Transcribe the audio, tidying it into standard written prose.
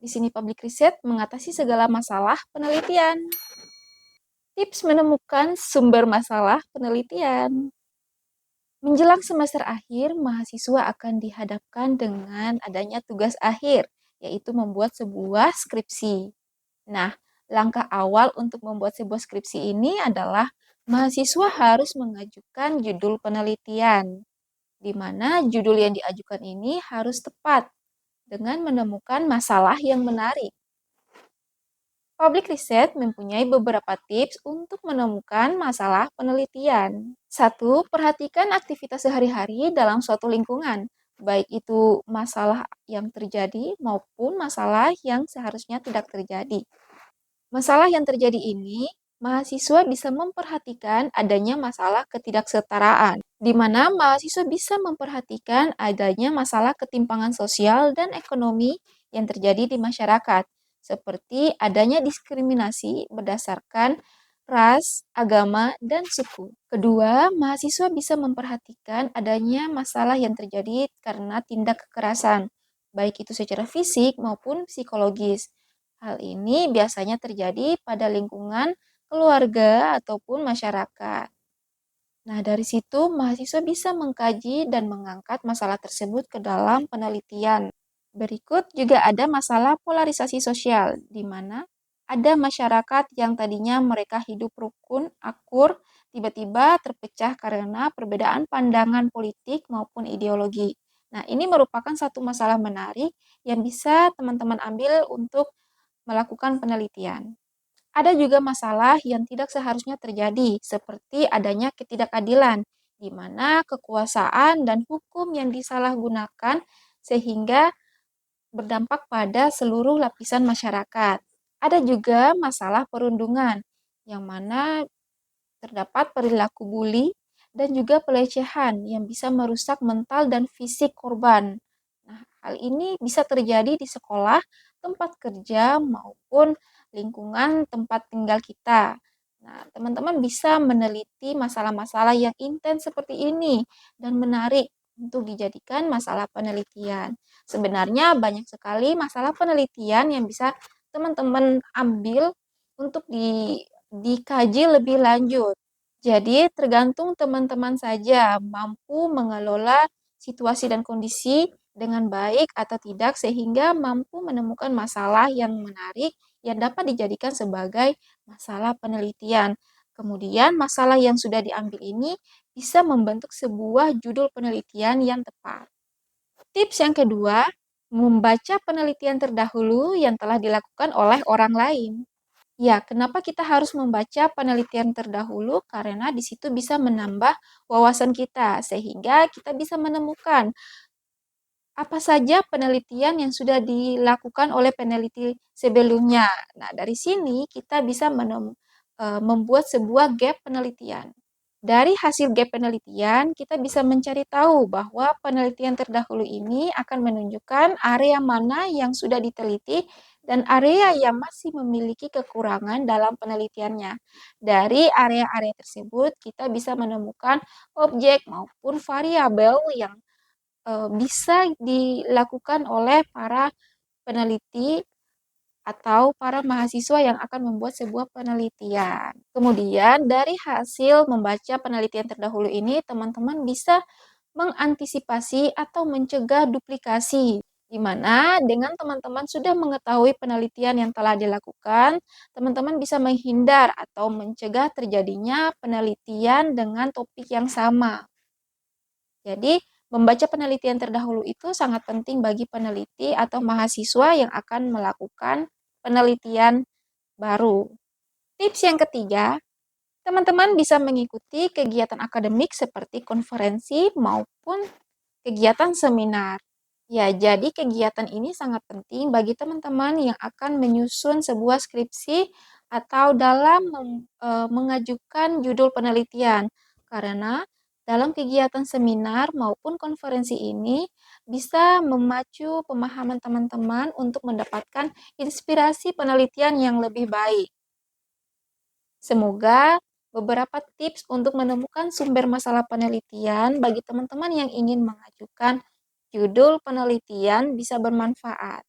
Di sini public riset mengatasi segala masalah penelitian. Tips menemukan sumber masalah penelitian. Menjelang semester akhir, mahasiswa akan dihadapkan dengan adanya tugas akhir, yaitu membuat sebuah skripsi. Nah, langkah awal untuk membuat sebuah skripsi ini adalah mahasiswa harus mengajukan judul penelitian, di mana judul yang diajukan ini harus tepat dengan menemukan masalah yang menarik. Public riset mempunyai beberapa tips untuk menemukan masalah penelitian. 1. Perhatikan aktivitas sehari-hari dalam suatu lingkungan, baik itu masalah yang terjadi maupun masalah yang seharusnya tidak terjadi. Masalah yang terjadi ini, mahasiswa bisa memperhatikan adanya masalah ketidaksetaraan, di mana mahasiswa bisa memperhatikan adanya masalah ketimpangan sosial dan ekonomi yang terjadi di masyarakat, seperti adanya diskriminasi berdasarkan ras, agama, dan suku. Kedua, mahasiswa bisa memperhatikan adanya masalah yang terjadi karena tindak kekerasan, baik itu secara fisik maupun psikologis. Hal ini biasanya terjadi pada lingkungan keluarga ataupun masyarakat. Nah, dari situ mahasiswa bisa mengkaji dan mengangkat masalah tersebut ke dalam penelitian. Berikut juga ada masalah polarisasi sosial, di mana ada masyarakat yang tadinya mereka hidup rukun, akur, tiba-tiba terpecah karena perbedaan pandangan politik maupun ideologi. Nah, ini merupakan satu masalah menarik yang bisa teman-teman ambil untuk melakukan penelitian. Ada juga masalah yang tidak seharusnya terjadi, seperti adanya ketidakadilan, di mana kekuasaan dan hukum yang disalahgunakan sehingga berdampak pada seluruh lapisan masyarakat. Ada juga masalah perundungan, yang mana terdapat perilaku bully dan juga pelecehan yang bisa merusak mental dan fisik korban. Nah, hal ini bisa terjadi di sekolah, tempat kerja, maupun lingkungan tempat tinggal kita. Nah, teman-teman bisa meneliti masalah-masalah yang intens seperti ini dan menarik untuk dijadikan masalah penelitian. Sebenarnya banyak sekali masalah penelitian yang bisa teman-teman ambil untuk dikaji lebih lanjut. Jadi tergantung teman-teman saja mampu mengelola situasi dan kondisi dengan baik atau tidak sehingga mampu menemukan masalah yang menarik yang dapat dijadikan sebagai masalah penelitian. Kemudian masalah yang sudah diambil ini bisa membentuk sebuah judul penelitian yang tepat. Tips yang kedua, membaca penelitian terdahulu yang telah dilakukan oleh orang lain. Ya, kenapa kita harus membaca penelitian terdahulu? Karena di situ bisa menambah wawasan kita, sehingga kita bisa menemukan apa saja penelitian yang sudah dilakukan oleh peneliti sebelumnya. Nah, dari sini kita bisa membuat sebuah gap penelitian. Dari hasil gap penelitian, kita bisa mencari tahu bahwa penelitian terdahulu ini akan menunjukkan area mana yang sudah diteliti dan area yang masih memiliki kekurangan dalam penelitiannya. Dari area-area tersebut, kita bisa menemukan objek maupun variabel yang bisa dilakukan oleh para peneliti atau para mahasiswa yang akan membuat sebuah penelitian. Kemudian dari hasil membaca penelitian terdahulu ini, teman-teman bisa mengantisipasi atau mencegah duplikasi, di mana dengan teman-teman sudah mengetahui penelitian yang telah dilakukan, teman-teman bisa menghindar atau mencegah terjadinya penelitian dengan topik yang sama. Jadi, membaca penelitian terdahulu itu sangat penting bagi peneliti atau mahasiswa yang akan melakukan penelitian baru. Tips yang ketiga, teman-teman bisa mengikuti kegiatan akademik seperti konferensi maupun kegiatan seminar. Ya, jadi kegiatan ini sangat penting bagi teman-teman yang akan menyusun sebuah skripsi atau dalam mengajukan judul penelitian. Karena dalam kegiatan seminar maupun konferensi ini bisa memacu pemahaman teman-teman untuk mendapatkan inspirasi penelitian yang lebih baik. Semoga beberapa tips untuk menemukan sumber masalah penelitian bagi teman-teman yang ingin mengajukan judul penelitian bisa bermanfaat.